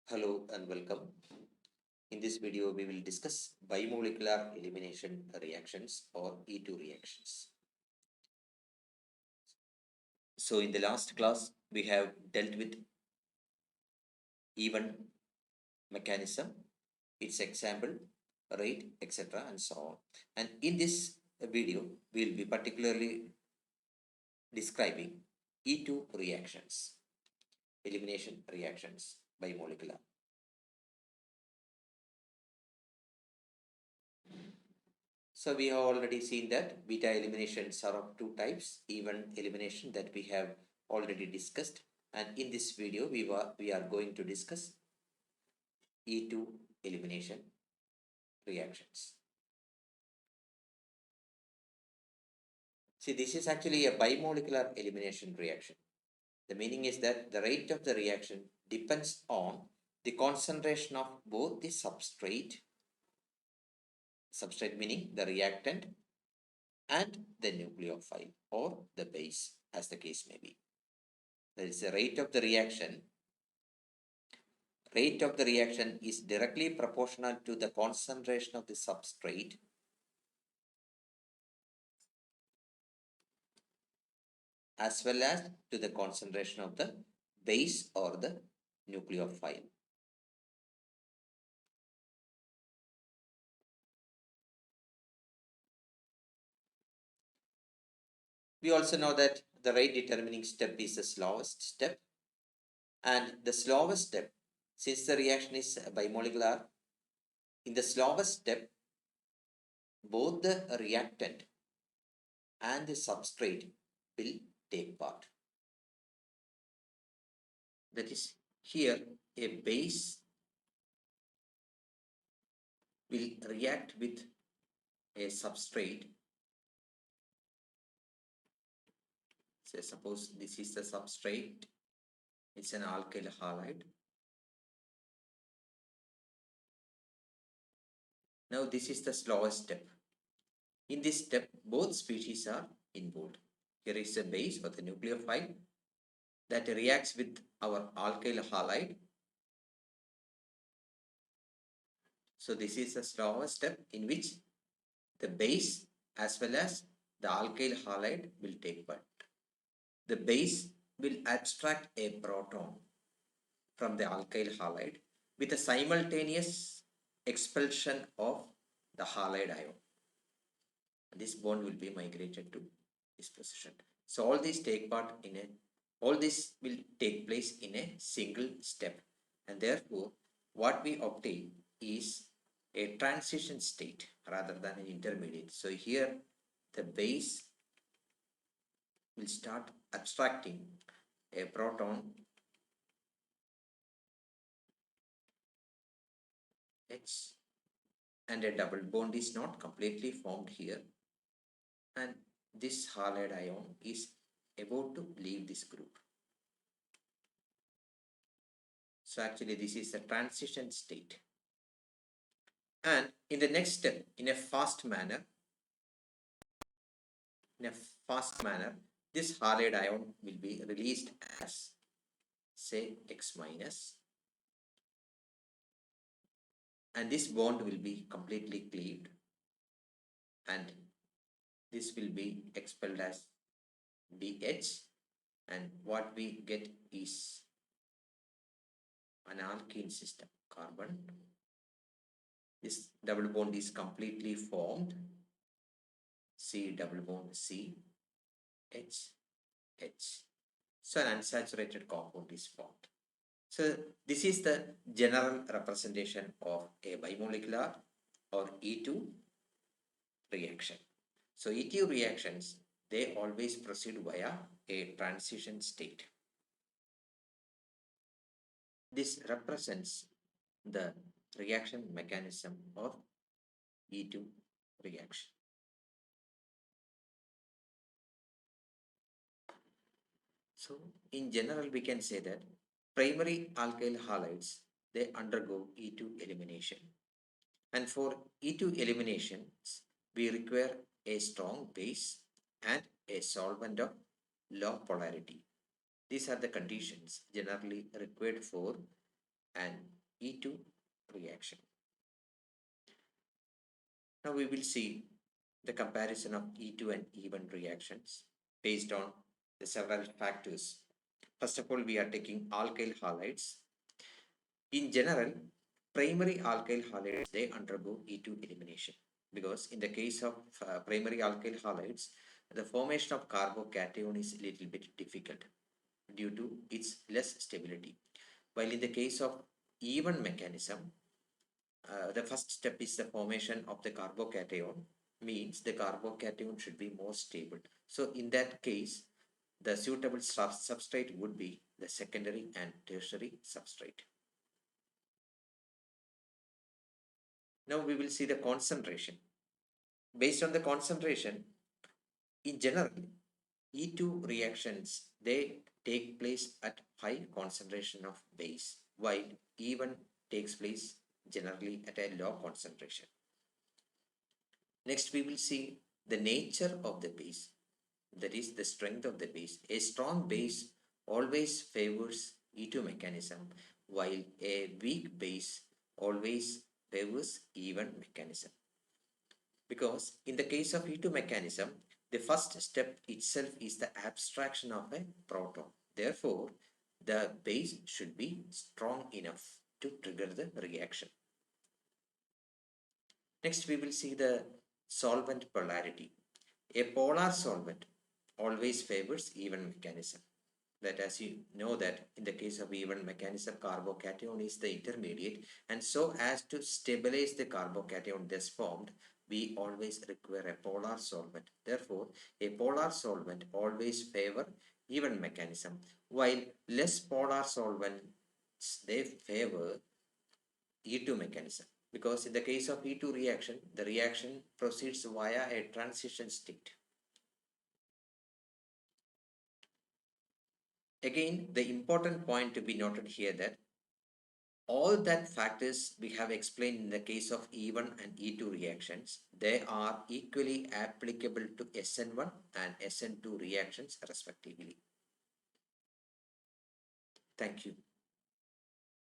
Hello and welcome. In this video, we will discuss bimolecular elimination reactions or E2 reactions. So in the last class, we have dealt with even mechanism, its example, rate, etc. and so on. And in this video, we will be particularly describing E2 reactions, elimination reactions bimolecular. So we have already seen that beta eliminations are of two types, even elimination that we have already discussed. And in this video, we are going to discuss E2 elimination reactions. See, this is actually a bimolecular elimination reaction. The meaning is that the rate of the reaction depends on the concentration of both the substrate meaning the reactant, and the nucleophile or the base, as the case may be. That is the rate of the reaction. Rate of the reaction is directly proportional to the concentration of the substrate as well as to the concentration of the base or the nucleophile. We also know that the rate determining step is the slowest step, and the slowest step, since the reaction is bimolecular, in the slowest step both the reactant and the substrate will take part. That is, here a base will react with a substrate. Say suppose this is the substrate, it's an alkyl halide. Now this is the slowest step. In this step, both species are involved. Here is a base or the nucleophile that reacts with our alkyl halide. So this is the slowest step in which the base as well as the alkyl halide will take part. The base will abstract a proton from the alkyl halide with a simultaneous expulsion of the halide ion. This bond will be migrated to this position. So all these will take place in a single step, and therefore what we obtain is a transition state rather than an intermediate. So here the base will start abstracting a proton H, and a double bond is not completely formed here, and this halide ion is about to leave this group. So actually this is a transition state, and in the next step, in a fast manner, this halide ion will be released as, say, X minus, and this bond will be completely cleaved, and this will be expelled as BH, and what we get is an alkene system, carbon. This double bond is completely formed, C double bond C, H, H. So an unsaturated compound is formed. So this is the general representation of a bimolecular or E2 reaction. So E2 reactions, they always proceed via a transition state. This represents the reaction mechanism of E2 reaction. So in general, we can say that primary alkyl halides, they undergo E2 elimination. And for E2 eliminations, we require a strong base and a solvent of low polarity. These are the conditions generally required for and E2 reaction. Now we will see the comparison of E2 and E1 reactions based on the several factors. First of all, we are taking alkyl halides. In general, primary alkyl halides, they undergo E2 elimination because in the case of primary alkyl halides, the formation of carbocation is a little bit difficult due to its less stability. While in the case of even mechanism, the first step is the formation of the carbocation, means the carbocation should be more stable. So in that case, the suitable substrate would be the secondary and tertiary substrate. Now we will see the concentration. Based on the concentration, in general, E2 reactions, they take place at high concentration of base, while E1 takes place generally at a low concentration. Next, we will see the nature of the base, that is the strength of the base. A strong base always favors E2 mechanism, while a weak base always favors even mechanism. Because in the case of E2 mechanism, the first step itself is the abstraction of a proton. Therefore, the base should be strong enough to trigger the reaction. Next, we will see the solvent polarity. A polar solvent always favors even mechanism. That as you know that in the case of even mechanism, carbocation is the intermediate, and so as to stabilize the carbocation thus formed, we always require a polar solvent. Therefore, a polar solvent always favor even mechanism, while less polar solvents, they favor E2 mechanism. Because in the case of E2 reaction, the reaction proceeds via a transition state. Again, the important point to be noted here that all that factors we have explained in the case of E1 and E2 reactions, they are equally applicable to SN1 and SN2 reactions respectively. Thank you.